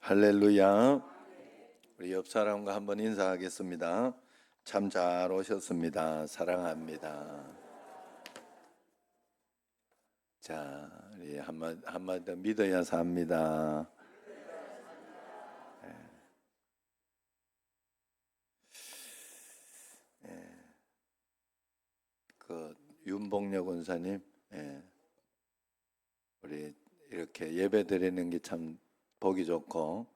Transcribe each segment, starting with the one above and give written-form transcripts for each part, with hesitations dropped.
할렐루야. 우리 옆 사람과 한번 인사하겠습니다. 참 잘 오셨습니다. 사랑합니다. 자, 우리 한마디 더 믿어야 삽니다. 그 윤봉녀 권사님, 우리 이렇게 예배 드리는 게 참 보기 좋고,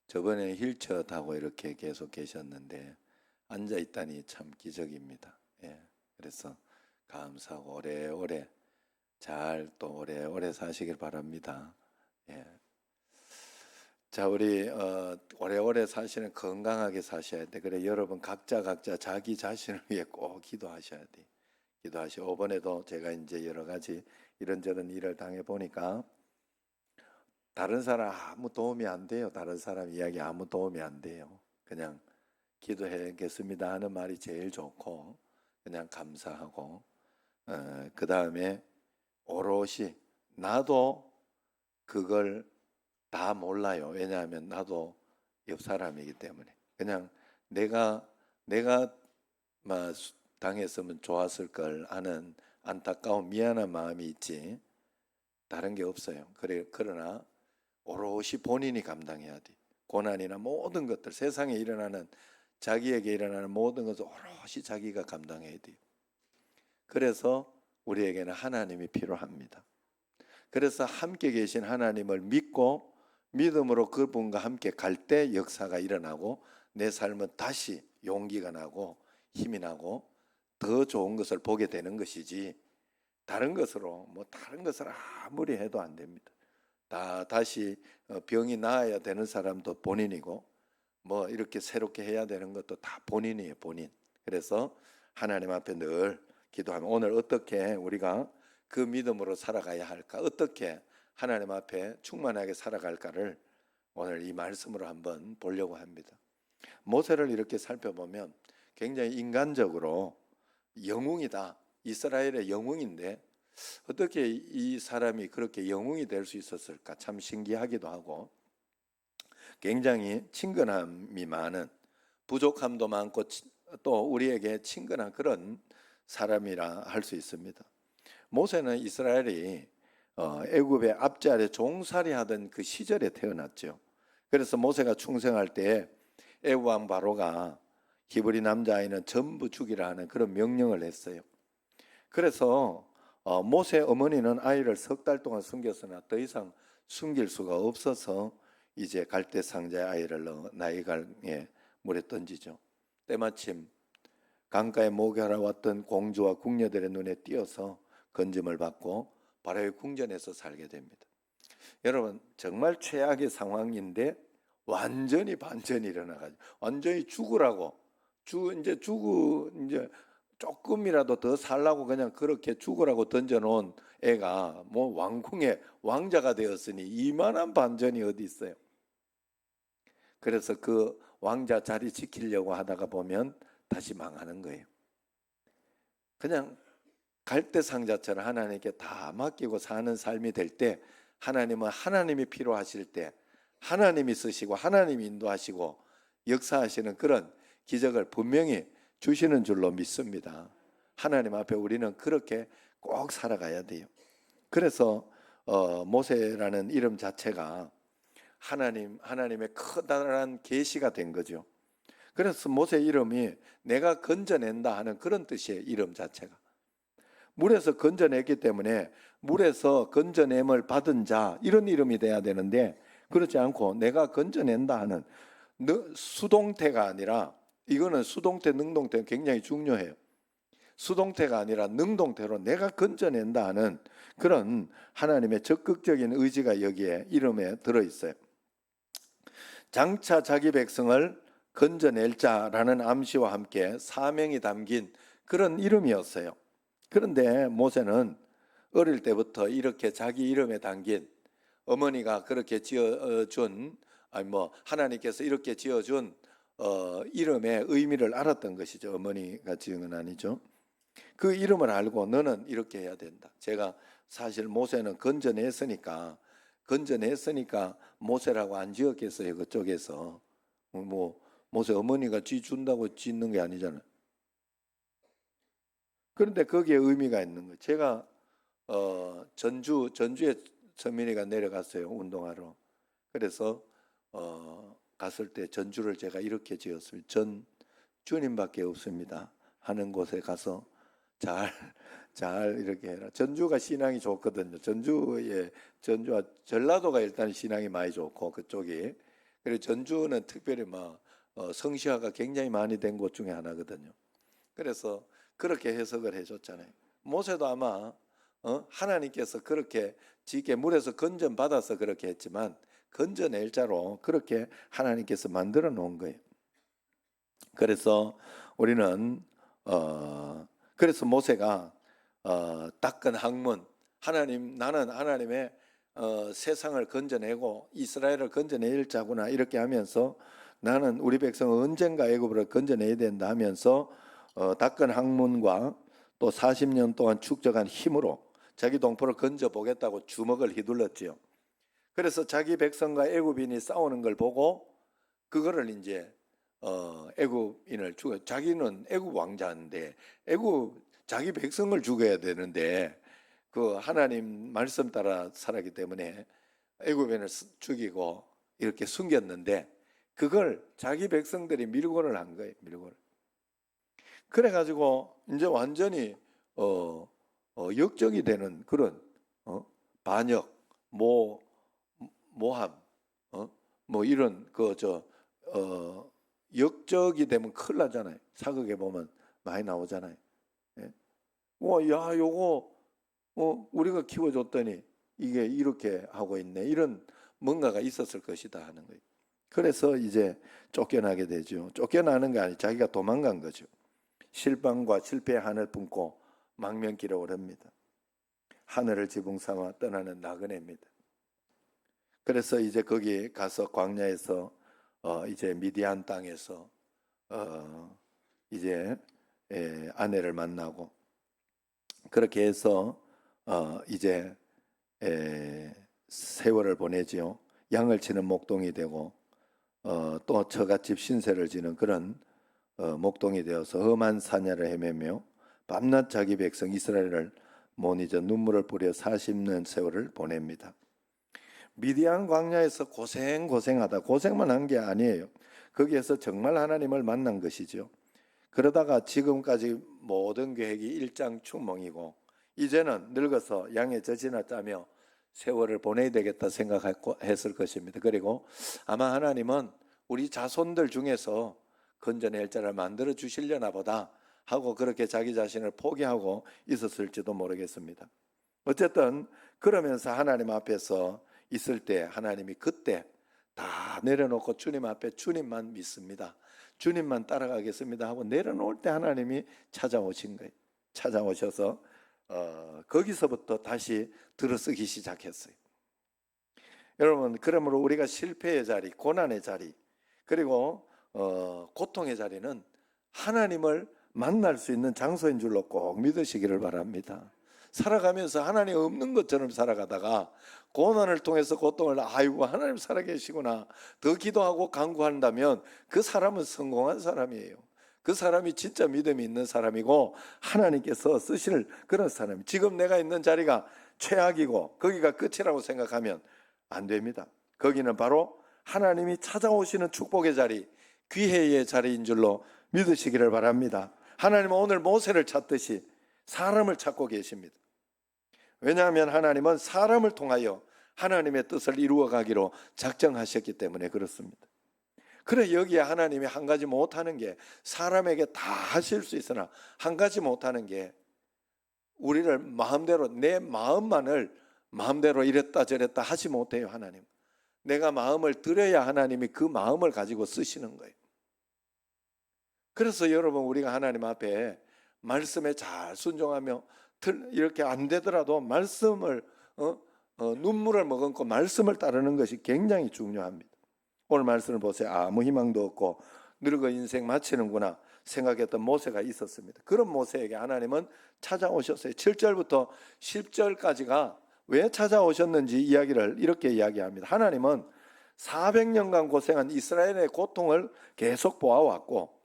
저번에 휠체어 타고 이렇게 계속 계셨는데 앉아 있다니 참 기적입니다. 그래서 감사하고 오래오래 잘 또 오래오래 사시길 바랍니다. 자, 우리 오래오래 사시는 건강하게 사셔야 돼. 그래, 여러분 각자 자기 자신을 위해 꼭 기도하셔야 돼. 기도하시고, 이번에도 제가 이제 여러 가지 이런저런 일을 당해 보니까 다른 사람 아무 도움이 안 돼요. 다른 사람 이야기 아무 도움이 안 돼요. 그냥 기도해야겠습니다 하는 말이 제일 좋고, 그냥 감사하고, 그 다음에 오롯이 나도 그걸 다 몰라요. 왜냐하면 나도 옆 사람이기 때문에. 그냥 내가 막 당했으면 좋았을 걸 하는 안타까운 미안한 마음이 있지 다른 게 없어요. 그러나 오롯이 본인이 감당해야 돼. 고난이나 모든 것들, 세상에 일어나는, 자기에게 일어나는 모든 것을 오롯이 자기가 감당해야 돼요. 그래서 우리에게는 하나님이 필요합니다. 그래서 함께 계신 하나님을 믿고 믿음으로 그분과 함께 갈 때 역사가 일어나고 내 삶은 다시 용기가 나고 힘이 나고 더 좋은 것을 보게 되는 것이지, 다른 것을 아무리 해도 안 됩니다. 다시 병이 나아야 되는 사람도 본인이고, 뭐 이렇게 새롭게 해야 되는 것도 다 본인이에요, 본인. 그래서 하나님 앞에 늘 기도하면, 오늘 어떻게 우리가 그 믿음으로 살아가야 할까, 어떻게 하나님 앞에 충만하게 살아갈까를 오늘 이 말씀으로 한번 보려고 합니다. 모세를 이렇게 살펴보면 굉장히 인간적으로 영웅이다. 이스라엘의 영웅인데 어떻게 이 사람이 그렇게 영웅이 될 수 있었을까, 참 신기하기도 하고, 굉장히 친근함이 많은, 부족함도 많고 또 우리에게 친근한 그런 사람이라 할 수 있습니다. 모세는 이스라엘이 애굽의 앞자리에 종살이 하던 그 시절에 태어났죠. 그래서 모세가 충성할 때 애굽 왕 바로가 히브리 남자아이는 전부 죽이라 하는 그런 명령을 했어요. 그래서 모세 어머니는 아이를 석 달 동안 숨겼으나 더 이상 숨길 수가 없어서 이제 갈대 상자에 아이를 넣어 나일강에 물에 던지죠. 때마침 강가에 목욕하러 왔던 공주와 궁녀들의 눈에 띄어서 건짐을 받고 바로의 궁전에서 살게 됩니다. 여러분, 정말 최악의 상황인데 완전히 반전이 일어나가지고 완전히 죽으라고, 이제 조금이라도 더 살라고 그냥 그렇게 죽으라고 던져놓은 애가 뭐 왕궁의 왕자가 되었으니 이만한 반전이 어디 있어요. 그래서 그 왕자 자리 지키려고 하다가 보면 다시 망하는 거예요. 그냥 갈대 상자처럼 하나님께 다 맡기고 사는 삶이 될 때, 하나님은 하나님이 필요하실 때 하나님이 쓰시고 하나님이 인도하시고 역사하시는 그런 기적을 분명히 주시는 줄로 믿습니다. 하나님 앞에 우리는 그렇게 꼭 살아가야 돼요. 그래서 모세라는 이름 자체가 하나님의 커다란 계시가 된 거죠. 그래서 모세 이름이 내가 건져낸다 하는 그런 뜻이에요. 이름 자체가 물에서 건져냈기 때문에 물에서 건져냄을 받은 자, 이런 이름이 돼야 되는데 그렇지 않고 내가 건져낸다 하는 수동태가 아니라, 이거는 수동태 능동태 굉장히 중요해요. 수동태가 아니라 능동태로 내가 건져낸다 하는 그런 하나님의 적극적인 의지가 여기에 이름에 들어있어요. 장차 자기 백성을 건져낼 자라는 암시와 함께 사명이 담긴 그런 이름이었어요. 그런데 모세는 어릴 때부터 이렇게 자기 이름에 담긴, 어머니가 그렇게 지어준, 하나님께서 이렇게 지어준 이름의 의미를 알았던 것이죠. 어머니가 지은 건 아니죠. 그 이름을 알고 너는 이렇게 해야 된다. 제가 사실 모세는 건져냈으니까 건져냈으니까 모세라고 안 지었겠어요, 그쪽에서. 뭐 모세 어머니가 쥐 준다고 짓는 게 아니잖아요. 그런데 거기에 의미가 있는 거예요. 제가 전주에 서민이가 내려갔어요, 운동하러. 그래서 갔을 때 전주를 제가 이렇게 지었어요. 전 주님밖에 없습니다 하는 곳에 가서 잘 이렇게 해라. 전주가 신앙이 좋거든요. 전주와 전라도가 일단 신앙이 많이 좋고 그쪽이. 그리고 전주는 특별히 성시화가 굉장히 많이 된 곳 중에 하나거든요. 그래서 그렇게 해석을 해줬잖아요. 모세도 아마 하나님께서 그렇게 지게 물에서 건져 받아서 그렇게 했지만 건져낼 자로 그렇게 하나님께서 만들어 놓은 거예요. 그래서 우리는 그래서 모세가 닦은 학문, 나는 하나님의 세상을 건져내고 이스라엘을 건져낼 자구나 이렇게 하면서 나는 우리 백성을 언젠가 애굽으로 건져내야 된다 하면서 닦은 학문과 또 40년 동안 축적한 힘으로 자기 동포를 건져보겠다고 주먹을 휘둘렀지요. 그래서 자기 백성과 애굽인이 싸우는 걸 보고 그거를 이제 애굽인을 죽여. 자기는 애굽 왕자인데 자기 백성을 죽여야 되는데 그 하나님 말씀 따라 살았기 때문에 애굽인을 죽이고 이렇게 숨겼는데 그걸 자기 백성들이 밀고를 한 거예요. 밀고를. 그래가지고 이제 완전히 역적이 되는 그런 반역, 모함, 뭐 이런 역적이 되면 큰일 나잖아요. 사극에 보면 많이 나오잖아요. 예? 야, 요거 우리가 키워줬더니 이게 이렇게 하고 있네. 이런 뭔가가 있었을 것이다 하는 거예요. 그래서 이제 쫓겨나게 되죠. 쫓겨나는 게 아니고 자기가 도망간 거죠. 실망과 실패의 하늘 품고 망명기록을 합니다. 하늘을 지붕 삼아 떠나는 나그네입니다. 그래서 이제 거기 가서 광야에서 이제 미디안 땅에서 이제 아내를 만나고 그렇게 해서 이제 세월을 보내지요. 양을 치는 목동이 되고 또 처갓집 신세를 지는 그런 목동이 되어서 험한 사냐를 헤매며 밤낮 자기 백성 이스라엘을 못 잊어 눈물을 뿌려 40년 세월을 보냅니다. 미디안 광야에서 고생하다 고생만 한 게 아니에요. 거기에서 정말 하나님을 만난 것이죠. 그러다가 지금까지 모든 계획이 일장춘몽이고 이제는 늙어서 양의 젖이나 짜며 세월을 보내야 되겠다 생각했을 것입니다. 그리고 아마 하나님은 우리 자손들 중에서 건져낼 자를 만들어 주시려나 보다 하고 그렇게 자기 자신을 포기하고 있었을지도 모르겠습니다. 어쨌든 그러면서 하나님 앞에서 있을 때 하나님이 그때 다 내려놓고 주님 앞에 주님만 믿습니다. 주님만 따라가겠습니다 하고 내려놓을 때 하나님이 찾아오신 거예요. 찾아오셔서 거기서부터 다시 들어쓰기 시작했어요. 여러분, 그러므로 우리가 실패의 자리, 고난의 자리, 그리고 고통의 자리는 하나님을 만날 수 있는 장소인 줄로 꼭 믿으시기를 바랍니다. 살아가면서 하나님 없는 것처럼 살아가다가 고난을 통해서 고통을 아이고 하나님 살아계시구나 더 기도하고 간구한다면 그 사람은 성공한 사람이에요. 그 사람이 진짜 믿음이 있는 사람이고 하나님께서 쓰실 그런 사람이. 지금 내가 있는 자리가 최악이고 거기가 끝이라고 생각하면 안 됩니다. 거기는 바로 하나님이 찾아오시는 축복의 자리, 기회의 자리인 줄로 믿으시기를 바랍니다. 하나님은 오늘 모세를 찾듯이 사람을 찾고 계십니다. 왜냐하면 하나님은 사람을 통하여 하나님의 뜻을 이루어가기로 작정하셨기 때문에 그렇습니다. 그래 여기에 하나님이 한 가지 못하는 게 사람에게 다 하실 수 있으나 한 가지 못하는 게 우리를 마음대로 내 마음만을 마음대로 이랬다 저랬다 하지 못해요. 하나님 내가 마음을 들여야 하나님이 그 마음을 가지고 쓰시는 거예요. 그래서 여러분 우리가 하나님 앞에 말씀에 잘 순종하며 이렇게 안 되더라도 말씀을 눈물을 머금고 말씀을 따르는 것이 굉장히 중요합니다. 오늘 말씀을 보세요. 아무 희망도 없고 늙어 인생 마치는구나 생각했던 모세가 있었습니다. 그런 모세에게 하나님은 찾아오셨어요. 7절부터 10절까지가 왜 찾아오셨는지 이야기를 이렇게 이야기합니다. 하나님은 400년간 고생한 이스라엘의 고통을 계속 보아왔고,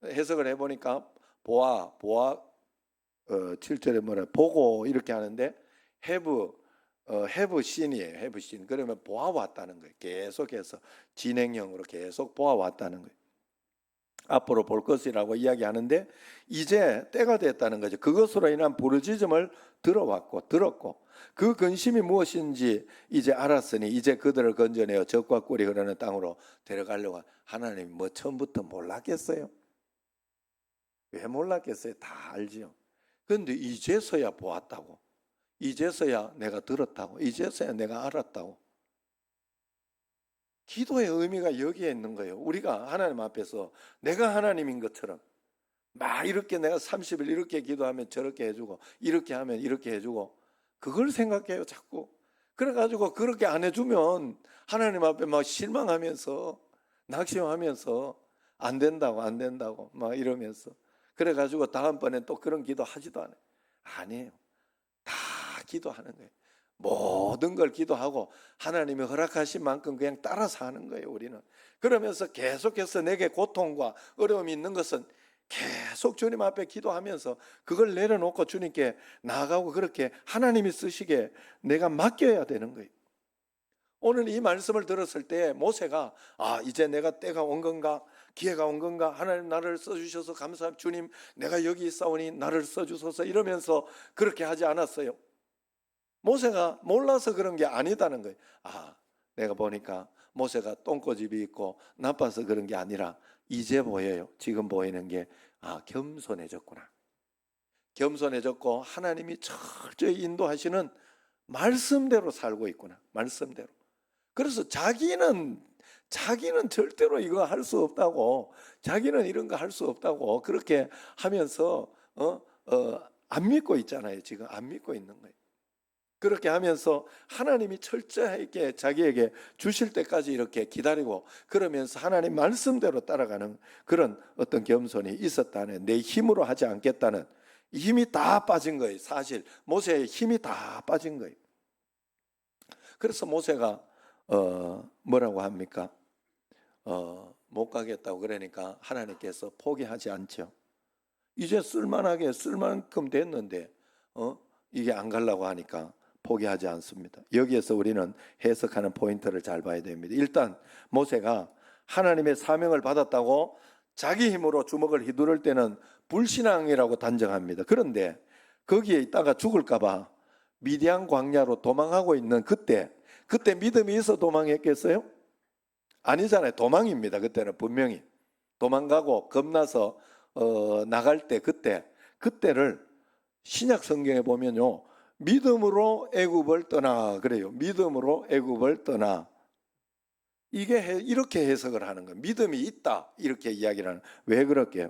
해석을 해보니까 보아 7절에 뭐라 보고 이렇게 하는데 have seen이에요. have seen. 그러면 보아왔다는 거예요. 계속해서 진행형으로 계속 보아왔다는 거예요. 앞으로 볼 것이라고 이야기하는데 이제 때가 됐다는 거죠. 그것으로 인한 부르짖음을 들었고 그 근심이 무엇인지 이제 알았으니 이제 그들을 건져내어 젖과 꿀이 흐르는 땅으로 데려가려고. 하나님이 뭐 처음부터 몰랐겠어요? 왜 몰랐겠어요? 다 알지요. 그런데 이제서야 보았다고, 이제서야 내가 들었다고, 이제서야 내가 알았다고. 기도의 의미가 여기에 있는 거예요. 우리가 하나님 앞에서 내가 하나님인 것처럼 막 이렇게 내가 30일 이렇게 기도하면 저렇게 해주고 이렇게 하면 이렇게 해주고, 그걸 생각해요 자꾸. 그래가지고 그렇게 안 해주면 하나님 앞에 막 실망하면서 낙심하면서 안 된다고 막 이러면서, 그래가지고 다음번엔 또 그런 기도 하지도 않아요. 아니에요. 다 기도하는 거예요. 모든 걸 기도하고 하나님이 허락하신 만큼 그냥 따라서 하는 거예요, 우리는. 그러면서 계속해서 내게 고통과 어려움이 있는 것은 계속 주님 앞에 기도하면서 그걸 내려놓고 주님께 나아가고, 그렇게 하나님이 쓰시게 내가 맡겨야 되는 거예요. 오늘 이 말씀을 들었을 때 모세가 이제 내가 때가 온 건가, 기회가 온 건가, 하나님 나를 써주셔서 감사합니다, 주님 내가 여기 있사오니 나를 써주소서, 이러면서 그렇게 하지 않았어요. 모세가 몰라서 그런 게 아니다는 거예요. 내가 보니까 모세가 똥꼬집이 있고 나빠서 그런 게 아니라 이제 보여요. 지금 보이는 게 겸손해졌구나. 겸손해졌고 하나님이 철저히 인도하시는 말씀대로 살고 있구나. 말씀대로. 그래서 자기는 절대로 이거 할 수 없다고, 자기는 이런 거 할 수 없다고 그렇게 하면서 안 믿고 있잖아요. 지금 안 믿고 있는 거예요. 그렇게 하면서 하나님이 철저하게 자기에게 주실 때까지 이렇게 기다리고, 그러면서 하나님 말씀대로 따라가는 그런 어떤 겸손이 있었다는, 내 힘으로 하지 않겠다는 힘이 다 빠진 거예요. 사실 모세의 힘이 다 빠진 거예요. 그래서 모세가 뭐라고 합니까? 못 가겠다고 그러니까 하나님께서 포기하지 않죠. 이제 쓸만하게 쓸 만큼 됐는데 이게 안 가려고 하니까 포기하지 않습니다. 여기에서 우리는 해석하는 포인트를 잘 봐야 됩니다. 일단 모세가 하나님의 사명을 받았다고 자기 힘으로 주먹을 휘두를 때는 불신앙이라고 단정합니다. 그런데 거기에 있다가 죽을까 봐 미디안 광야로 도망하고 있는 그때 믿음이 있어 도망했겠어요? 아니잖아요. 도망입니다. 그때는 분명히 도망가고 겁나서 나갈 때 그때를 신약 성경에 보면요, 믿음으로 애굽을 떠나 그래요. 믿음으로 애굽을 떠나. 이게 이렇게 해석을 하는 거예요. 믿음이 있다 이렇게 이야기를 하는. 왜 그럴게요?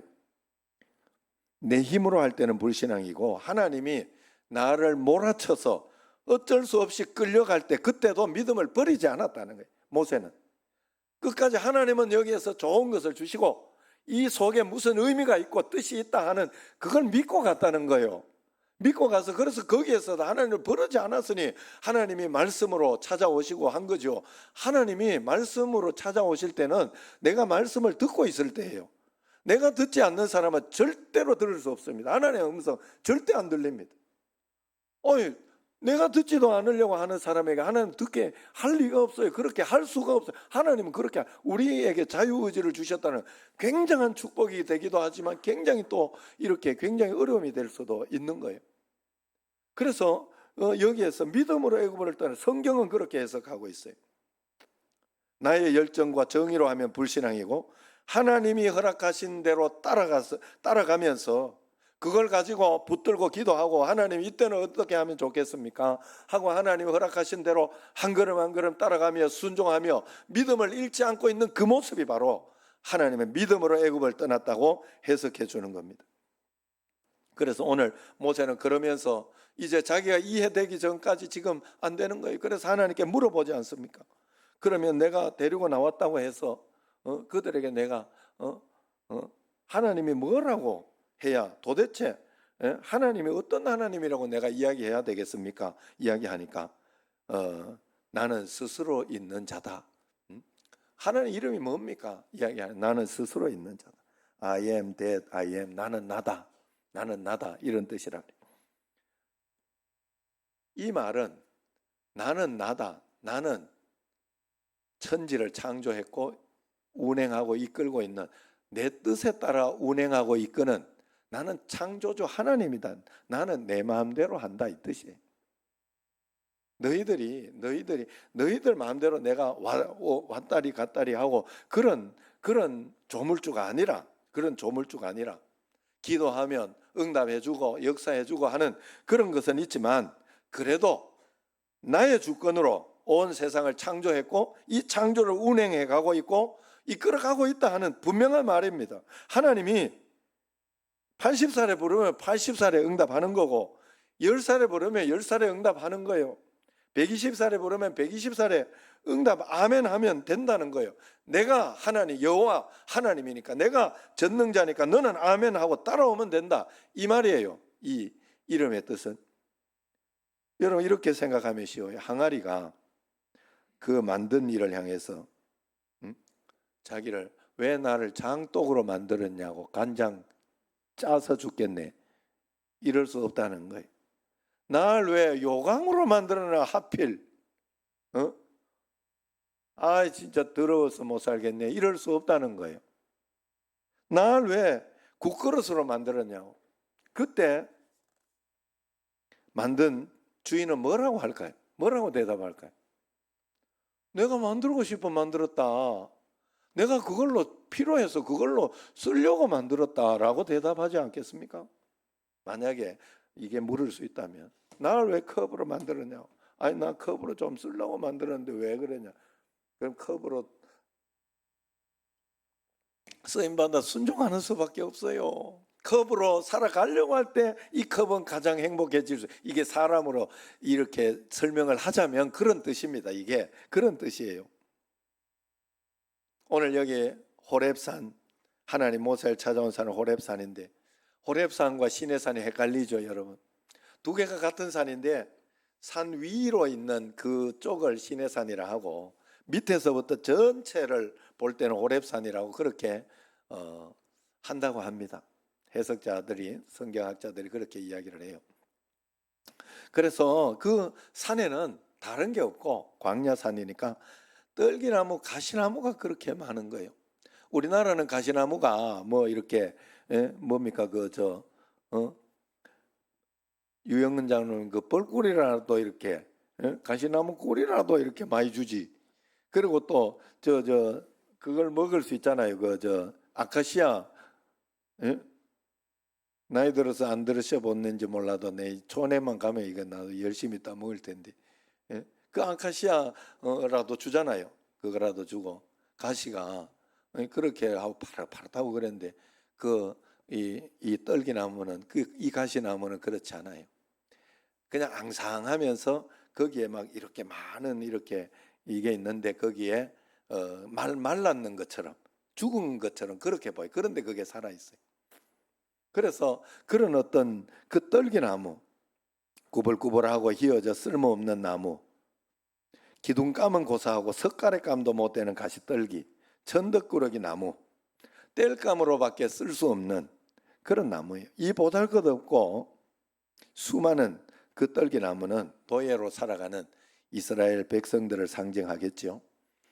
내 힘으로 할 때는 불신앙이고 하나님이 나를 몰아쳐서 어쩔 수 없이 끌려갈 때 그때도 믿음을 버리지 않았다는 거예요. 모세는 끝까지 하나님은 여기에서 좋은 것을 주시고 이 속에 무슨 의미가 있고 뜻이 있다 하는 그걸 믿고 갔다는 거예요. 믿고 가서, 그래서 거기에서도 하나님을 버리지 않았으니 하나님이 말씀으로 찾아오시고 한 거죠. 하나님이 말씀으로 찾아오실 때는 내가 말씀을 듣고 있을 때예요. 내가 듣지 않는 사람은 절대로 들을 수 없습니다. 하나님의 음성 절대 안 들립니다. 내가 듣지도 않으려고 하는 사람에게 하나님 듣게 할 리가 없어요. 그렇게 할 수가 없어요. 하나님은 그렇게 우리에게 자유의지를 주셨다는 굉장한 축복이 되기도 하지만 굉장히 또 이렇게 굉장히 어려움이 될 수도 있는 거예요. 그래서 여기에서 믿음으로 애굽을 떠나, 성경은 그렇게 해석하고 있어요. 나의 열정과 정의로 하면 불신앙이고 하나님이 허락하신 대로 따라가면서 그걸 가지고 붙들고 기도하고 하나님 이때는 어떻게 하면 좋겠습니까? 하고 하나님이 허락하신 대로 한 걸음 한 걸음 따라가며 순종하며 믿음을 잃지 않고 있는 그 모습이 바로 하나님의 믿음으로 애굽을 떠났다고 해석해 주는 겁니다. 그래서 오늘 모세는 그러면서 이제 자기가 이해되기 전까지 지금 안 되는 거예요. 그래서 하나님께 물어보지 않습니까? 그러면 내가 데리고 나왔다고 해서 그들에게 내가 하나님이 뭐라고 해야 도대체 하나님이 어떤 하나님이라고 내가 이야기해야 되겠습니까? 이야기하니까 나는 스스로 있는 자다. 하나님 이름이 뭡니까? 이야기하는 나는 스스로 있는 자다. I am that I am. 나는 나다. 나는 나다. 이런 뜻이라. 이 말은 나는 나다. 나는 천지를 창조했고 운행하고 이끌고 있는 내 뜻에 따라 운행하고 이끄는 나는 창조주 하나님이다. 나는 내 마음대로 한다 이 뜻이에요. 너희들 마음대로 내가 왔다리 갔다리 하고 그런 조물주가 아니라 기도하면 응답해주고 역사해주고 하는 그런 것은 있지만 그래도 나의 주권으로 온 세상을 창조했고 이 창조를 운행해 가고 있고 이끌어가고 있다 하는 분명한 말입니다. 하나님이 80살에 부르면 80살에 응답하는 거고 10살에 부르면 10살에 응답하는 거예요. 120살에 부르면 120살에 응답 아멘 하면 된다는 거예요. 내가 하나님 여호와 하나님이니까 내가 전능자니까 너는 아멘 하고 따라오면 된다 이 말이에요. 이 이름의 뜻은. 여러분 이렇게 생각하면 쉬워요. 항아리가 그 만든 일을 향해서 자기를 왜 나를 장독으로 만들었냐고 간장 짜서 죽겠네 이럴 수 없다는 거예요. 날 왜 요강으로 만들어놔 하필 진짜 더러워서 못 살겠네 이럴 수 없다는 거예요. 날 왜 국그릇으로 만들었냐고. 그때 만든 주인은 뭐라고 할까요? 뭐라고 대답할까요? 내가 만들고 싶어 만들었다. 내가 그걸로 필요해서 그걸로 쓰려고 만들었다라고 대답하지 않겠습니까? 만약에 이게 물을 수 있다면 나를 왜 컵으로 만들었냐고. 아니 나 컵으로 좀 쓰려고 만들었는데 왜 그러냐. 그럼 컵으로 쓰임받아 순종하는 수밖에 없어요. 컵으로 살아가려고 할 때 이 컵은 가장 행복해질 수. 이게 사람으로 이렇게 설명을 하자면 그런 뜻입니다. 이게 그런 뜻이에요. 오늘 여기 호렙산 하나님 모세를 찾아온 산은 호렙산인데 호렙산과 시내산이 헷갈리죠, 여러분. 두 개가 같은 산인데 산 위로 있는 그쪽을 시내산이라 하고 밑에서부터 전체를 볼 때는 호렙산이라고 그렇게 한다고 합니다. 해석자들이 성경학자들이 그렇게 이야기를 해요. 그래서 그 산에는 다른 게 없고 광야산이니까 떨기나무, 가시나무가 그렇게 많은 거예요. 우리나라는 가시나무가 뭐 이렇게 뭡니까 유영근 장로는 그 뻘꿀이라도 이렇게 가시나무 꿀이라도 이렇게 많이 주지. 그리고 또 그걸 먹을 수 있잖아요. 아카시아 나이 들어서 안 들으셔봤는지 몰라도 내 촌에만 가면 이거 나도 열심히 따 먹을 텐데 그 아카시아라도 주잖아요. 그거라도 주고 가시가 그렇게 하고 파랗다고 그랬는데 이 떨기나무는 이 가시나무는 그렇지 않아요. 그냥 앙상하면서 거기에 막 이렇게 많은 이렇게 이게 있는데 거기에 말랐는 것처럼 죽은 것처럼 그렇게 보여요. 그런데 그게 살아있어요. 그래서 그런 어떤 그 떨기나무 구불구불하고 휘어져 쓸모없는 나무 기둥감은 고사하고 석가래감도 못 되는 가시떨기 천덕꾸러기 나무 땔감으로밖에 쓸 수 없는 그런 나무예요. 이 보잘것없고 수많은 그 떨기나무는 도예로 살아가는 이스라엘 백성들을 상징하겠죠.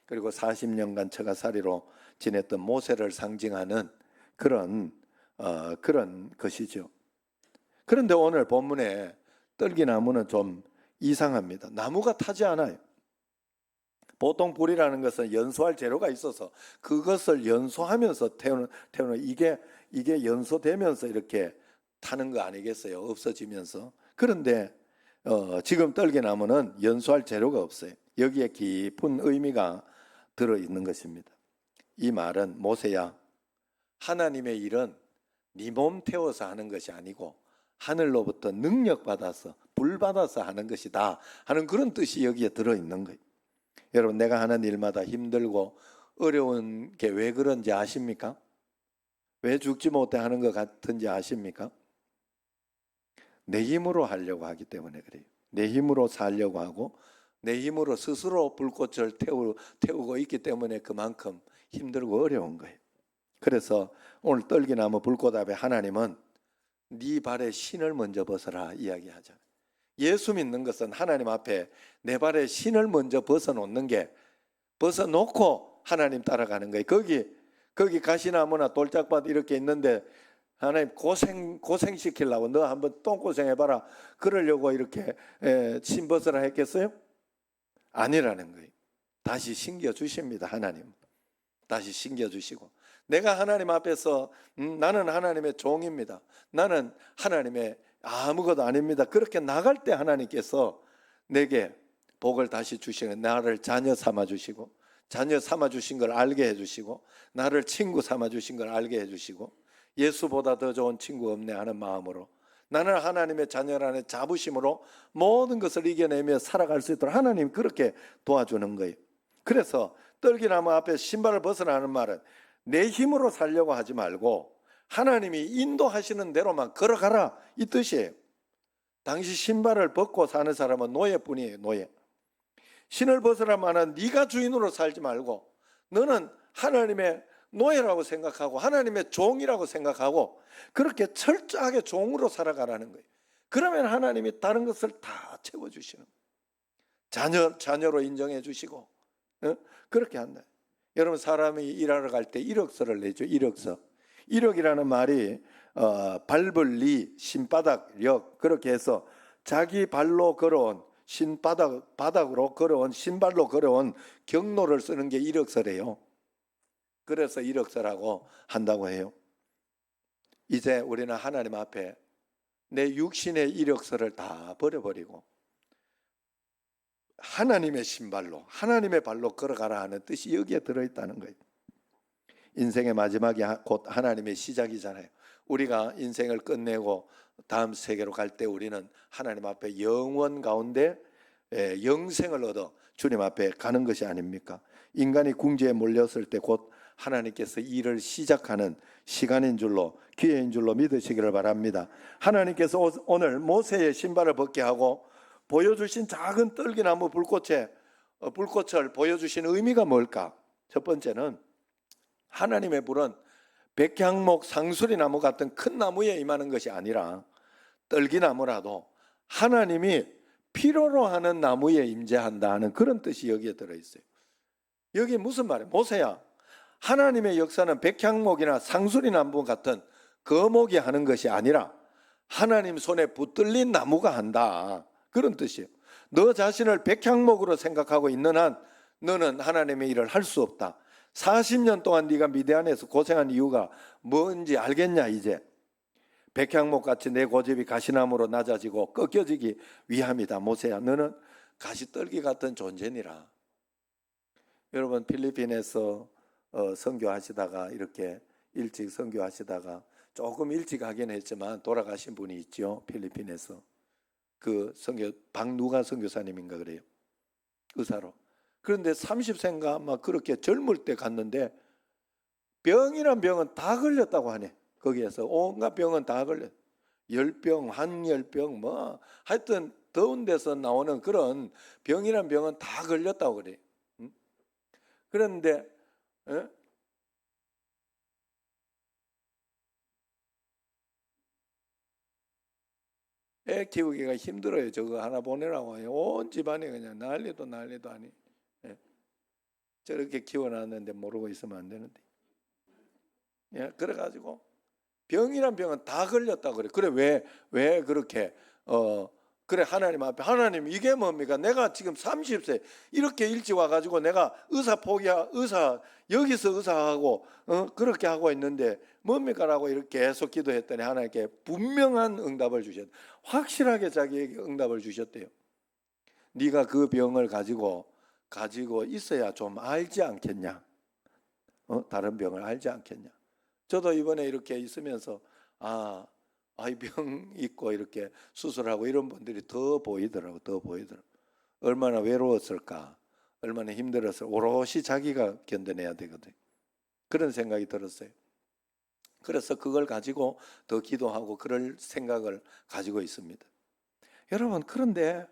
그리고 40년간 처가살이로 지냈던 모세를 상징하는 그런 것이죠. 그런데 오늘 본문에 떨기나무는 좀 이상합니다. 나무가 타지 않아요. 보통 불이라는 것은 연소할 재료가 있어서 그것을 연소하면서 태우는 이게 연소되면서 이렇게 타는 거 아니겠어요? 없어지면서. 그런데 지금 떨기나무는 연소할 재료가 없어요. 여기에 깊은 의미가 들어있는 것입니다. 이 말은 모세야, 하나님의 일은 네 몸 태워서 하는 것이 아니고 하늘로부터 능력 받아서 불 받아서 하는 것이다 하는 그런 뜻이 여기에 들어있는 거예요. 여러분 내가 하는 일마다 힘들고 어려운 게 왜 그런지 아십니까? 왜 죽지 못해 하는 것 같은지 아십니까? 내 힘으로 하려고 하기 때문에 그래요. 내 힘으로 살려고 하고 내 힘으로 스스로 불꽃을 태우고 있기 때문에 그만큼 힘들고 어려운 거예요. 그래서 오늘 떨기나무 불꽃 앞에 하나님은 네 발에 신을 먼저 벗어라 이야기하잖아요. 예수 믿는 것은 하나님 앞에 내 발에 신을 먼저 벗어놓는 게, 벗어놓고 하나님 따라가는 거예요. 거기 가시나무나 돌짝밭 이렇게 있는데 하나님 고생시키려고 너 한번 똥고생해봐라 그러려고 이렇게 신 벗으라 했겠어요? 아니라는 거예요. 다시 신겨주십니다. 하나님 다시 신겨주시고, 내가 하나님 앞에서 나는 하나님의 종입니다, 나는 하나님의 아무것도 아닙니다, 그렇게 나갈 때 하나님께서 내게 복을 다시 주시고, 나를 자녀 삼아 주시고, 자녀 삼아 주신 걸 알게 해주시고, 나를 친구 삼아 주신 걸 알게 해주시고, 예수보다 더 좋은 친구 없네 하는 마음으로, 나는 하나님의 자녀라는 자부심으로 모든 것을 이겨내며 살아갈 수 있도록 하나님 그렇게 도와주는 거예요. 그래서 떨기나무 앞에 신발을 벗어나는 말은 내 힘으로 살려고 하지 말고 하나님이 인도하시는 대로만 걸어가라 이 뜻이에요. 당시 신발을 벗고 사는 사람은 노예뿐이에요. 노예. 신을 벗으라마는 네가 주인으로 살지 말고 너는 하나님의 노예라고 생각하고 하나님의 종이라고 생각하고 그렇게 철저하게 종으로 살아가라는 거예요. 그러면 하나님이 다른 것을 다 채워주시는 거예요. 자녀로 인정해 주시고 그렇게 한다. 여러분, 사람이 일하러 갈 때 이력서를 내죠. 이력서. 이력이라는 말이 밟을 리, 신바닥력, 그렇게 해서 자기 발로 걸어온 바닥으로 걸어온, 신발로 걸어온 경로를 쓰는 게 이력서래요. 그래서 이력서라고 한다고 해요. 이제 우리는 하나님 앞에 내 육신의 이력서를 다 버려버리고 하나님의 신발로, 하나님의 발로 걸어가라 하는 뜻이 여기에 들어있다는 거예요. 인생의 마지막이 곧 하나님의 시작이잖아요. 우리가 인생을 끝내고 다음 세계로 갈 때 우리는 하나님 앞에 영원 가운데 영생을 얻어 주님 앞에 가는 것이 아닙니까? 인간이 궁지에 몰렸을 때 곧 하나님께서 일을 시작하는 시간인 줄로, 기회인 줄로 믿으시기를 바랍니다. 하나님께서 오늘 모세의 신발을 벗게 하고 보여주신 작은 떨기나무 불꽃을 보여주신 의미가 뭘까? 첫 번째는 하나님의 불은 백향목, 상수리나무 같은 큰 나무에 임하는 것이 아니라 떨기나무라도 하나님이 필요로 하는 나무에 임재한다 하는 그런 뜻이 여기에 들어있어요. 여기 무슨 말이에요? 모세야, 하나님의 역사는 백향목이나 상수리나무 같은 거목이 하는 것이 아니라 하나님 손에 붙들린 나무가 한다, 그런 뜻이에요. 너 자신을 백향목으로 생각하고 있는 한 너는 하나님의 일을 할 수 없다. 40년 동안 네가 미디안에서 고생한 이유가 뭔지 알겠냐? 이제 백향목같이 내 고집이 가시나무로 낮아지고 꺾여지기 위함이다. 모세야, 너는 가시떨기 같은 존재니라. 여러분, 필리핀에서 선교하시다가 이렇게 일찍 선교하시다가 조금 일찍 하긴 했지만 돌아가신 분이 있죠. 필리핀에서. 그 박누가 선교사님인가 그래요. 의사로. 그런데 30세인가 막 그렇게 젊을 때 갔는데 병이란 병은 다 걸렸다고 하네. 거기에서 온갖 병은 다 걸렸. 열병, 한열병, 뭐 하여튼 더운 데서 나오는 그런 병이란 병은 다 걸렸다고 그래요. 그런데 애 키우기가 힘들어요. 저거 하나 보내라고 온 집안이 그냥 난리도 아니. 저렇게 키워놨는데 모르고 있으면 안 되는데. 그래가지고 병이란 병은 다 걸렸다고 그래. 그래, 왜 그렇게 그래, 하나님 앞에, 하나님 이게 뭡니까? 내가 지금 30세 이렇게 일찍 와가지고 내가 여기서 의사하고 그렇게 하고 있는데 뭡니까? 라고 이렇게 계속 기도했더니 하나님께 분명한 응답을 주셨대요. 확실하게 자기에게 응답을 주셨대요. 네가 그 병을 가지고 있어야 좀 알지 않겠냐? 다른 병을 알지 않겠냐? 저도 이번에 이렇게 있으면서 이 병 있고 이렇게 수술하고 이런 분들이 더 보이더라고. 얼마나 외로웠을까, 얼마나 힘들었을까. 오롯이 자기가 견뎌내야 되거든. 그런 생각이 들었어요. 그래서 그걸 가지고 더 기도하고 그럴 생각을 가지고 있습니다. 여러분, 그런데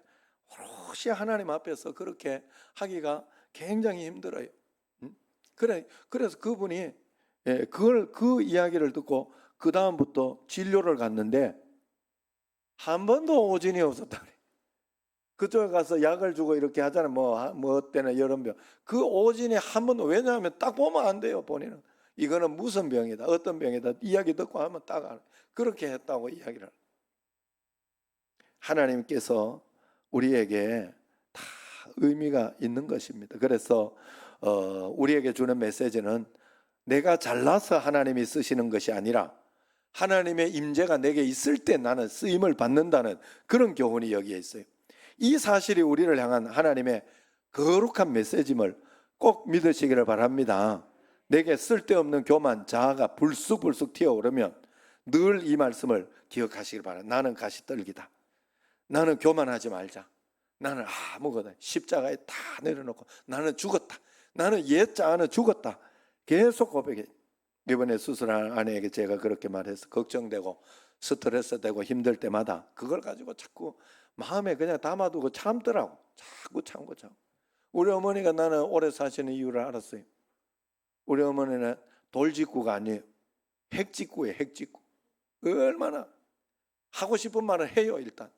도저히 하나님 앞에서 그렇게 하기가 굉장히 힘들어요. 그래서 그분이 그 이야기를 듣고 그 다음부터 진료를 갔는데 한 번도 오진이 없었다 그래. 그쪽에 가서 약을 주고 이렇게 하잖아요. 뭐 때는 여름병. 그 오진이 한 번도, 왜냐하면 딱 보면 안 돼요. 본인은 이거는 무슨 병이다, 어떤 병이다 이야기 듣고 하면 딱 알아요. 그렇게 했다고 이야기를. 하나님께서 우리에게 다 의미가 있는 것입니다. 그래서 우리에게 주는 메시지는 내가 잘나서 하나님이 쓰시는 것이 아니라 하나님의 임재가 내게 있을 때 나는 쓰임을 받는다는 그런 교훈이 여기에 있어요. 이 사실이 우리를 향한 하나님의 거룩한 메시지임을 꼭 믿으시기를 바랍니다. 내게 쓸데없는 교만, 자아가 불쑥불쑥 튀어오르면 늘 이 말씀을 기억하시길 바랍니다. 나는 가시떨기다. 나는 교만하지 말자. 나는 아무거나 십자가에 다 내려놓고 나는 죽었다. 나는 옛자아는 죽었다. 계속 고백해. 이번에 수술한 아내에게 제가 그렇게 말해서 걱정되고 스트레스 되고 힘들 때마다 그걸 가지고 자꾸 마음에 그냥 담아두고 참더라고. 자꾸 참고. 우리 어머니가 나는 오래 사시는 이유를 알았어요. 우리 어머니는 돌직구가 아니에요. 핵직구예요. 핵직구. 얼마나 하고 싶은 말을 해요. 일단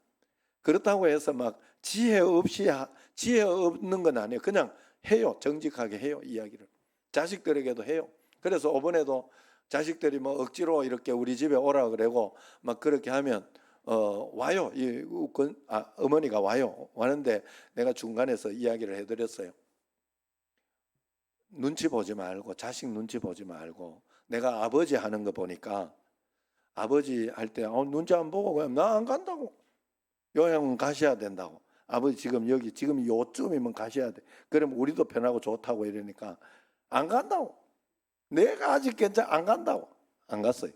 그렇다고 해서 막 지혜 없는 건 아니에요. 그냥 해요. 정직하게 해요. 이야기를 자식들에게도 해요. 그래서 이번에도 자식들이 뭐 억지로 이렇게 우리 집에 오라 그러고 막 그렇게 하면 와요. 어머니가 와요. 와는데 내가 중간에서 이야기를 해드렸어요. 눈치 보지 말고, 자식 눈치 보지 말고, 내가 아버지 하는 거 보니까 아버지 할 때 눈치 안 보고 그냥 나 안 간다고. 요양은 가셔야 된다고. 아버지 지금 여기 지금 요쯤이면 가셔야 돼. 그럼 우리도 편하고 좋다고 이러니까 안 간다고. 내가 아직 괜찮아, 안 간다고. 안 갔어요.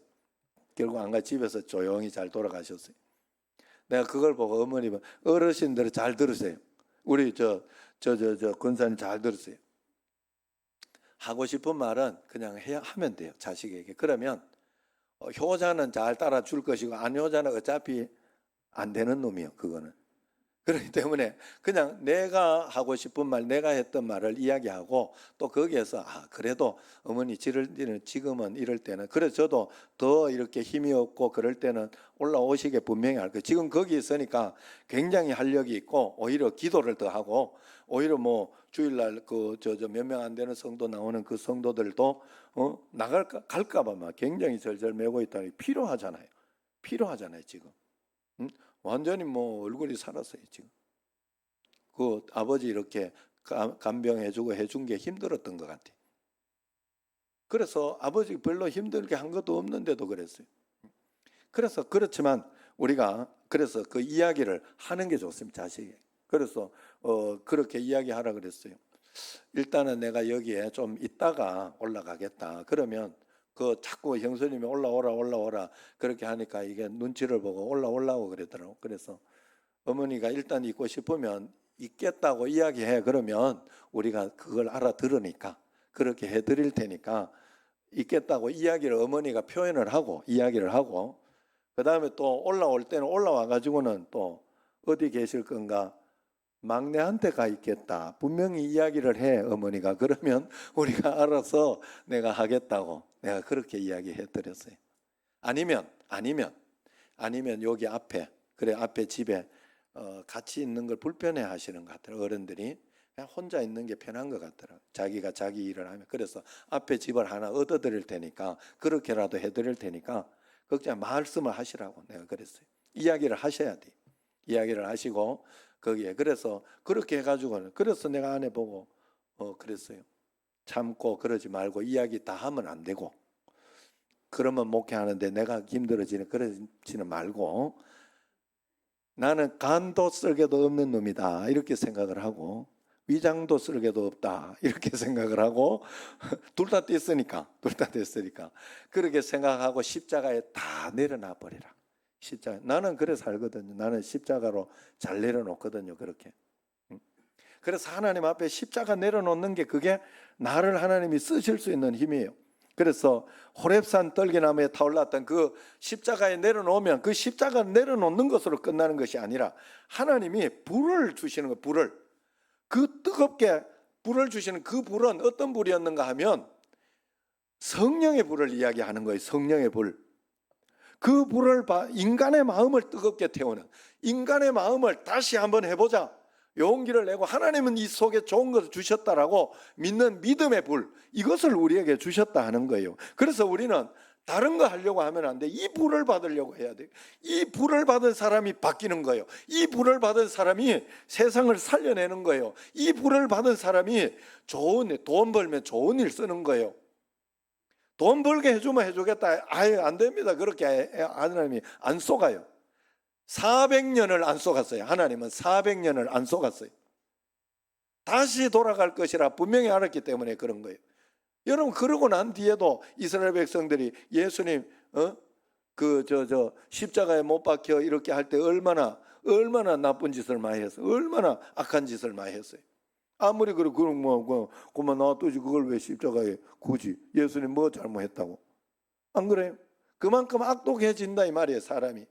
결국 안 가. 집에서 조용히 잘 돌아가셨어요. 내가 그걸 보고 어머님은 어르신들은 잘 들으세요. 우리 권사님 잘 들으세요. 하고 싶은 말은 그냥 하면 돼요. 자식에게. 그러면 효자는 잘 따라줄 것이고 안 효자는 어차피 안 되는 놈이요. 그거는. 그렇기 때문에 그냥 내가 하고 싶은 말, 내가 했던 말을 이야기하고 또 거기에서 그래도 어머니 지금은 이럴 때는 그래서 저도 더 이렇게 힘이 없고 그럴 때는 올라오시게 분명히 할 거예요. 지금 거기 있으니까 굉장히 활력이 있고 오히려 기도를 더 하고 오히려 뭐 주일날 몇 명 안 되는 성도 나오는 그 성도들도 갈까봐 막 굉장히 절절 매고 있다니 필요하잖아요. 지금. 완전히 뭐 얼굴이 살았어요 지금. 그 아버지 이렇게 간병해주고 해준 게 힘들었던 것 같아요. 그래서 아버지 별로 힘들게 한 것도 없는데도 그랬어요. 그래서 그렇지만 우리가 그래서 그 이야기를 하는 게 좋습니다. 자식에게. 그래서 그렇게 이야기하라 그랬어요. 일단은 내가 여기에 좀 있다가 올라가겠다. 그러면 자꾸 형수님이 올라오라 그렇게 하니까 이게 눈치를 보고 올라오려고 그러더라고. 그래서 어머니가 일단 있고 싶으면 있겠다고 이야기해. 그러면 우리가 그걸 알아들으니까 그렇게 해드릴 테니까 있겠다고 이야기를 어머니가 표현을 하고 이야기를 하고 그 다음에 또 올라올 때는 올라와 가지고는 또 어디 계실 건가? 막내한테 가 있겠다. 분명히 이야기를 해 어머니가. 그러면 우리가 알아서 내가 하겠다고 내가 그렇게 이야기해 드렸어요. 아니면 여기 앞에 앞에 집에 같이 있는 걸 불편해 하시는 것 같아요. 어른들이 그냥 혼자 있는 게 편한 것 같더라고요. 자기가 자기 일을 하면. 그래서 앞에 집을 하나 얻어 드릴 테니까 그렇게라도 해 드릴 테니까 걱정 말씀을 하시라고 내가 그랬어요. 이야기를 하셔야 돼. 이야기를 하시고 거기에 그래서 그렇게 해가지고는 그래서 내가 아내 보고 그랬어요. 참고 그러지 말고 이야기 다 하면 안 되고 그러면 목회하는데 내가 힘들어지는 그러지는 말고 나는 간도 쓸개도 없는 놈이다 이렇게 생각을 하고 위장도 쓸개도 없다 이렇게 생각을 하고 둘 다 됐으니까 그렇게 생각하고 십자가에 다 내려놔 버리라. 십자가. 나는 그래 살거든요. 나는 십자가로 잘 내려놓거든요. 그렇게. 그래서 하나님 앞에 십자가 내려놓는 게 그게 나를 하나님이 쓰실 수 있는 힘이에요. 그래서 호렙산 떨기나무에 타올랐던 그 십자가에 내려놓으면 그 십자가 내려놓는 것으로 끝나는 것이 아니라 하나님이 불을 주시는 거예요. 불을. 그 뜨겁게 불을 주시는 그 불은 어떤 불이었는가 하면 성령의 불을 이야기하는 거예요. 성령의 불. 그 불을 인간의 마음을 뜨겁게 태우는, 인간의 마음을 다시 한번 해보자, 용기를 내고 하나님은 이 속에 좋은 것을 주셨다라고 믿는 믿음의 불, 이것을 우리에게 주셨다 하는 거예요. 그래서 우리는 다른 거 하려고 하면 안 돼. 이 불을 받으려고 해야 돼. 이 불을 받은 사람이 바뀌는 거예요. 이 불을 받은 사람이 세상을 살려내는 거예요. 이 불을 받은 사람이 돈 벌면 좋은 일 쓰는 거예요. 돈 벌게 해주면 해주겠다. 아예 안 됩니다. 그렇게 하나님이 안 속아요. 400년을 안 속았어요. 하나님은 400년을 안 속았어요. 다시 돌아갈 것이라 분명히 알았기 때문에 그런 거예요. 여러분, 그러고 난 뒤에도 이스라엘 백성들이 예수님 십자가에 못 박혀 이렇게 할 때 얼마나 나쁜 짓을 많이 했어요. 얼마나 악한 짓을 많이 했어요. 아무리 그래, 그만 놔두지 그걸 왜 십자가에 굳이, 예수님 뭐 잘못했다고? 안 그래요? 그만큼 악독해진다 이 말이에요, 사람이.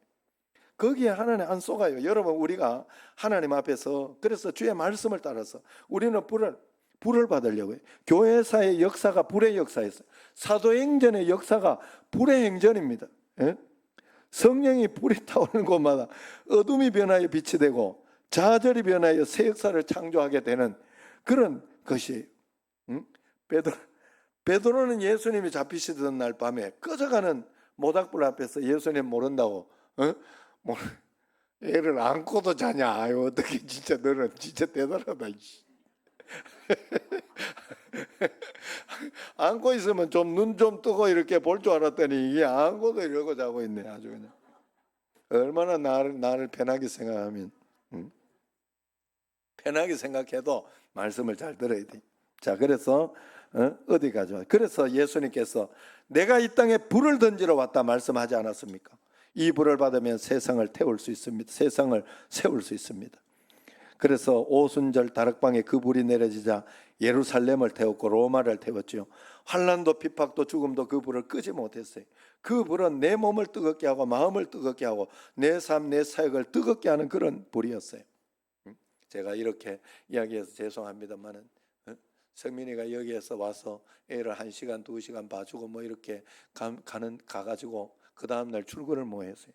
거기에 하나님 안 속아요. 여러분, 우리가 하나님 앞에서, 그래서 주의 말씀을 따라서 우리는 불을 받으려고 해요. 교회사의 역사가 불의 역사였어요. 사도행전의 역사가 불의 행전입니다. 예? 성령이 불이 타오르는 곳마다 어둠이 변하여 빛이 되고 좌절이 변하여 새 역사를 창조하게 되는 그런 것이에요. 베드로는 예수님이 잡히시던 날 밤에 꺼져가는 모닥불 앞에서 예수님 모른다고 애를 안고도 자냐. 아유, 어떻게 진짜 너는 진짜 대단하다. 안고 있으면 좀 눈 좀 뜨고 이렇게 볼 줄 알았더니 이게 안고도 이러고 자고 있네. 아주 그냥 얼마나 나를 편하게 생각하면 편하게 생각해도 말씀을 잘 들어야 돼. 자, 그래서 어디 가죠? 그래서 예수님께서 내가 이 땅에 불을 던지러 왔다 말씀하지 않았습니까? 이 불을 받으면 세상을 태울 수 있습니다. 세상을 세울 수 있습니다. 그래서 오순절 다락방에 그 불이 내려지자 예루살렘을 태웠고 로마를 태웠죠. 환난도 핍박도 죽음도 그 불을 끄지 못했어요. 그 불은 내 몸을 뜨겁게 하고 마음을 뜨겁게 하고 내 삶, 내 사역을 뜨겁게 하는 그런 불이었어요. 제가 이렇게 이야기해서 죄송합니다만은 성민이가 여기에서 와서 애를 1시간, 2시간 봐주고 뭐 이렇게 가가지고 그 다음날 출근을 뭐 했어요.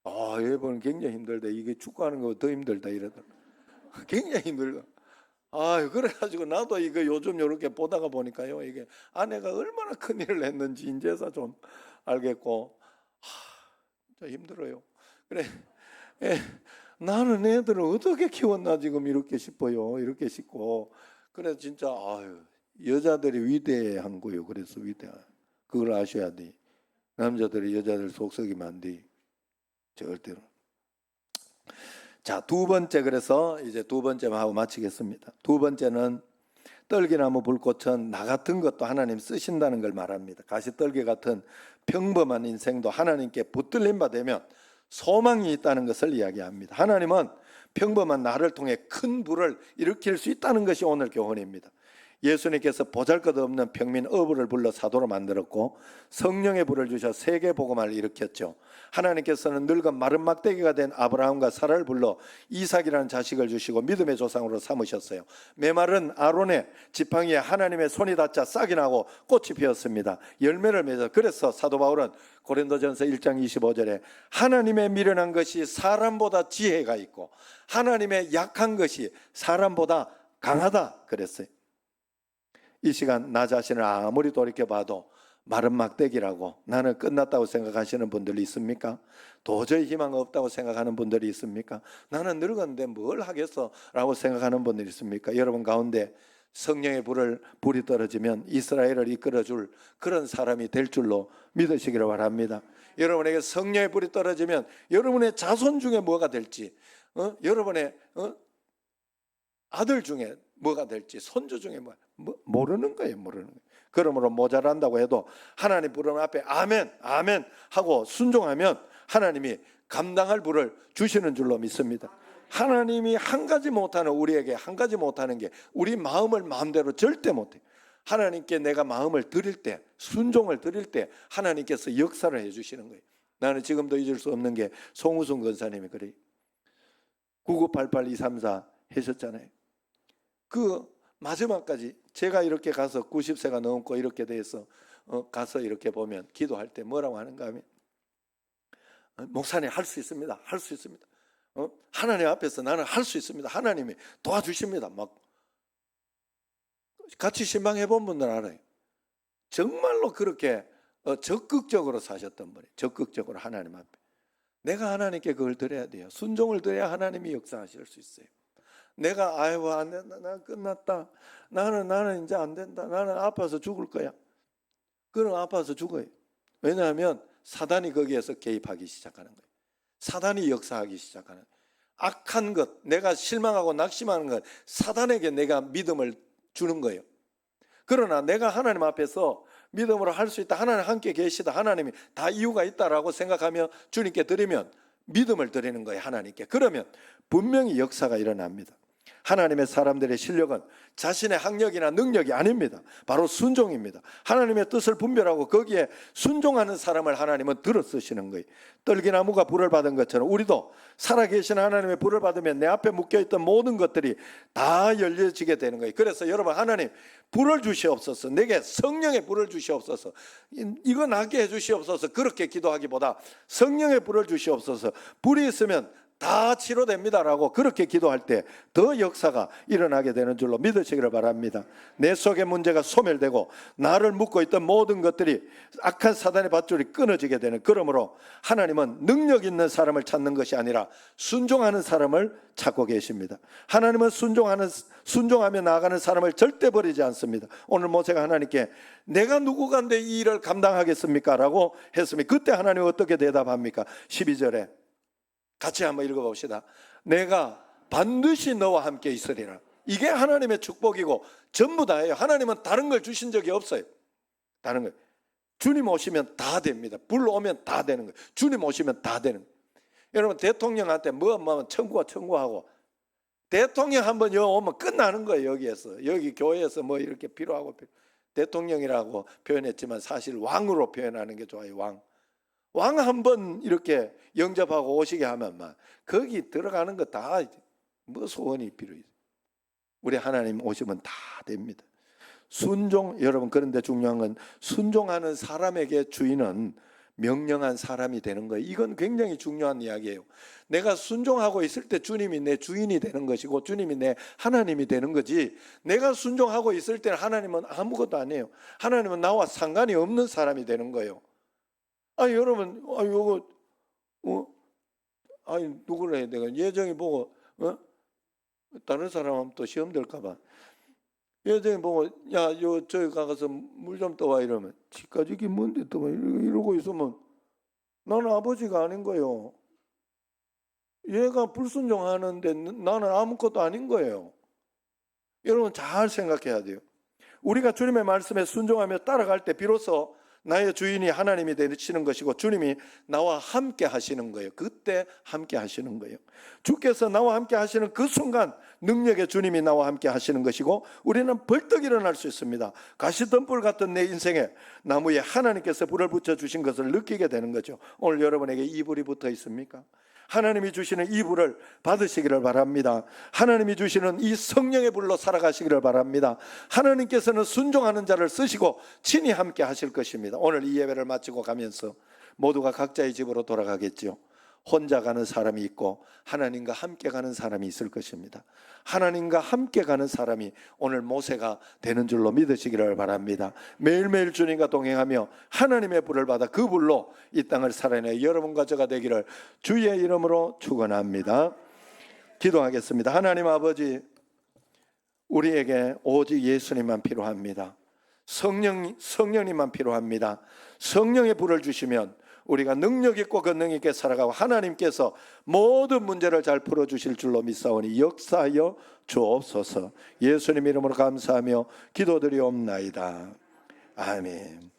여러분 굉장히 힘들다. 이게 축구하는 거 더 힘들다 이러더라고. 굉장히 힘들다. 그래가지고 나도 이거 요즘 이렇게 보다가 보니까요, 이게 아내가 얼마나 큰 일을 했는지 이제서 좀 알겠고, 진짜 힘들어요. 그래, 나는 애들을 어떻게 키웠나 지금 이렇게 싶어요. 이렇게 싶고, 그래 진짜 여자들이 위대한 거예요. 그래서 그걸 아셔야 돼. 남자들이 여자들 속썩이면 안 돼. 절대로. 자, 두 번째, 그래서 이제 두 번째만 하고 마치겠습니다. 두 번째는 떨기나무 불꽃은 나 같은 것도 하나님 쓰신다는 걸 말합니다. 가시떨기 같은 평범한 인생도 하나님께 붙들림 바 되면 소망이 있다는 것을 이야기합니다. 하나님은 평범한 나를 통해 큰 불을 일으킬 수 있다는 것이 오늘 교훈입니다. 예수님께서 보잘것없는 평민 어부를 불러 사도로 만들었고 성령의 불을 주셔 세계복음화를 일으켰죠. 하나님께서는 늙은 마른 막대기가 된 아브라함과 사라를 불러 이삭이라는 자식을 주시고 믿음의 조상으로 삼으셨어요. 메마른 아론의 지팡이에 하나님의 손이 닿자 싹이 나고 꽃이 피었습니다. 열매를 맺어. 그래서 사도 바울은 고린도전서 1장 25절에 하나님의 미련한 것이 사람보다 지혜가 있고 하나님의 약한 것이 사람보다 강하다 그랬어요. 이 시간 나 자신을 아무리 돌이켜봐도 마른 막대기라고 나는 끝났다고 생각하시는 분들이 있습니까? 도저히 희망 없다고 생각하는 분들이 있습니까? 나는 늙었는데 뭘 하겠어 라고 생각하는 분들이 있습니까? 여러분 가운데 성령의 불이 떨어지면 이스라엘을 이끌어줄 그런 사람이 될 줄로 믿으시기를 바랍니다. 여러분에게 성령의 불이 떨어지면 여러분의 자손 중에 뭐가 될지, 여러분의 아들 중에 뭐가 될지, 손주 중에 모르는 거예요. 모르는 거예요. 그러므로 모자란다고 해도 하나님 부름 앞에 아멘 아멘 하고 순종하면 하나님이 감당할 불을 주시는 줄로 믿습니다. 하나님이 한 가지 못하는, 우리에게 한 가지 못하는 게 우리 마음을 마음대로 절대 못해요. 하나님께 내가 마음을 드릴 때, 순종을 드릴 때 하나님께서 역사를 해주시는 거예요. 나는 지금도 잊을 수 없는 게 송우순 권사님이 그래요. 9988-234 하셨잖아요. 그 마지막까지 제가 이렇게 가서 90세가 넘고 이렇게 돼서 가서 이렇게 보면 기도할 때 뭐라고 하는가 하면, 목사님 할 수 있습니다. 할 수 있습니다. 하나님 앞에서 나는 할 수 있습니다. 하나님이 도와주십니다. 막 같이 신방해 본 분들 알아요. 정말로 그렇게 적극적으로 사셨던 분이, 적극적으로 하나님 앞에. 내가 하나님께 그걸 드려야 돼요. 순종을 드려야 하나님이 역사하실 수 있어요. 내가 아이고 안 된다, 나 끝났다, 나는 이제 안 된다, 나는 아파서 죽을 거야. 그럼 아파서 죽어요. 왜냐하면 사단이 거기에서 개입하기 시작하는 거예요. 사단이 역사하기 시작하는 거예요. 악한 것, 내가 실망하고 낙심하는 것, 사단에게 내가 믿음을 주는 거예요. 그러나 내가 하나님 앞에서 믿음으로 할 수 있다, 하나님 함께 계시다, 하나님이 다 이유가 있다라고 생각하며 주님께 드리면 믿음을 드리는 거예요. 하나님께. 그러면 분명히 역사가 일어납니다. 하나님의 사람들의 실력은 자신의 학력이나 능력이 아닙니다. 바로 순종입니다. 하나님의 뜻을 분별하고 거기에 순종하는 사람을 하나님은 들어 쓰시는 거예요. 떨기나무가 불을 받은 것처럼 우리도 살아계신 하나님의 불을 받으면 내 앞에 묶여있던 모든 것들이 다 열려지게 되는 거예요. 그래서 여러분, 하나님 불을 주시옵소서, 내게 성령의 불을 주시옵소서, 이거 나게 해주시옵소서, 그렇게 기도하기보다 성령의 불을 주시옵소서, 불이 있으면 다 치료됩니다라고 그렇게 기도할 때 더 역사가 일어나게 되는 줄로 믿으시기를 바랍니다. 내 속의 문제가 소멸되고 나를 묶고 있던 모든 것들이 악한 사단의 밧줄이 끊어지게 되는, 그러므로 하나님은 능력 있는 사람을 찾는 것이 아니라 순종하는 사람을 찾고 계십니다. 하나님은 순종하며 나아가는 사람을 절대 버리지 않습니다. 오늘 모세가 하나님께 내가 누구간데 이 일을 감당하겠습니까? 라고 했으면 그때 하나님은 어떻게 대답합니까? 12절에 같이 한번 읽어봅시다. 내가 반드시 너와 함께 있으리라. 이게 하나님의 축복이고 전부 다예요. 하나님은 다른 걸 주신 적이 없어요. 다른 걸. 주님 오시면 다 됩니다. 불 오면 다 되는 거예요. 주님 오시면 다 되는 거예요. 여러분, 대통령한테 뭐 청구하고 대통령 한번 여기 오면 끝나는 거예요. 여기에서, 여기 교회에서 뭐 이렇게 필요하고, 대통령이라고 표현했지만 사실 왕으로 표현하는 게 좋아요. 왕 한번 이렇게 영접하고 오시게 하면 막 거기 들어가는 거 다 뭐 소원이 필요해요. 우리 하나님 오시면 다 됩니다. 순종, 여러분, 그런데 중요한 건 순종하는 사람에게 주인은 명령한 사람이 되는 거예요. 이건 굉장히 중요한 이야기예요. 내가 순종하고 있을 때 주님이 내 주인이 되는 것이고 주님이 내 하나님이 되는 거지, 내가 순종하고 있을 때는 하나님은 아무것도 아니에요. 하나님은 나와 상관이 없는 사람이 되는 거예요. 여러분, 요거 누구를 해야 되나? 예정이 보고 다른 사람하면 또 시험 될까봐 예정이 보고 저기 가서 물 좀 떠와 이러면 지까지 이게 뭔데 또 이러고 있으면 나는 아버지가 아닌 거예요. 얘가 불순종하는데 나는 아무것도 아닌 거예요. 여러분, 잘 생각해야 돼요. 우리가 주님의 말씀에 순종하며 따라갈 때 비로소 나의 주인이 하나님이 되시는 것이고 주님이 나와 함께 하시는 거예요. 그때 함께 하시는 거예요. 주께서 나와 함께 하시는 그 순간 능력의 주님이 나와 함께 하시는 것이고 우리는 벌떡 일어날 수 있습니다. 가시덤불 같은 내 인생에 나무에 하나님께서 불을 붙여주신 것을 느끼게 되는 거죠. 오늘 여러분에게 이 불이 붙어 있습니까? 하나님이 주시는 이 불을 받으시기를 바랍니다. 하나님이 주시는 이 성령의 불로 살아가시기를 바랍니다. 하나님께서는 순종하는 자를 쓰시고 친히 함께 하실 것입니다. 오늘 이 예배를 마치고 가면서 모두가 각자의 집으로 돌아가겠죠. 혼자 가는 사람이 있고 하나님과 함께 가는 사람이 있을 것입니다. 하나님과 함께 가는 사람이 오늘 모세가 되는 줄로 믿으시기를 바랍니다. 매일매일 주님과 동행하며 하나님의 불을 받아 그 불로 이 땅을 살아내 여러분과 저가 되기를 주의 이름으로 축원합니다. 기도하겠습니다. 하나님 아버지, 우리에게 오직 예수님만 필요합니다. 성령님만 필요합니다. 성령의 불을 주시면 우리가 능력 있고 권능 있게 살아가고 하나님께서 모든 문제를 잘 풀어주실 줄로 믿사오니 역사하여 주옵소서. 예수님 이름으로 감사하며 기도드리옵나이다. 아멘.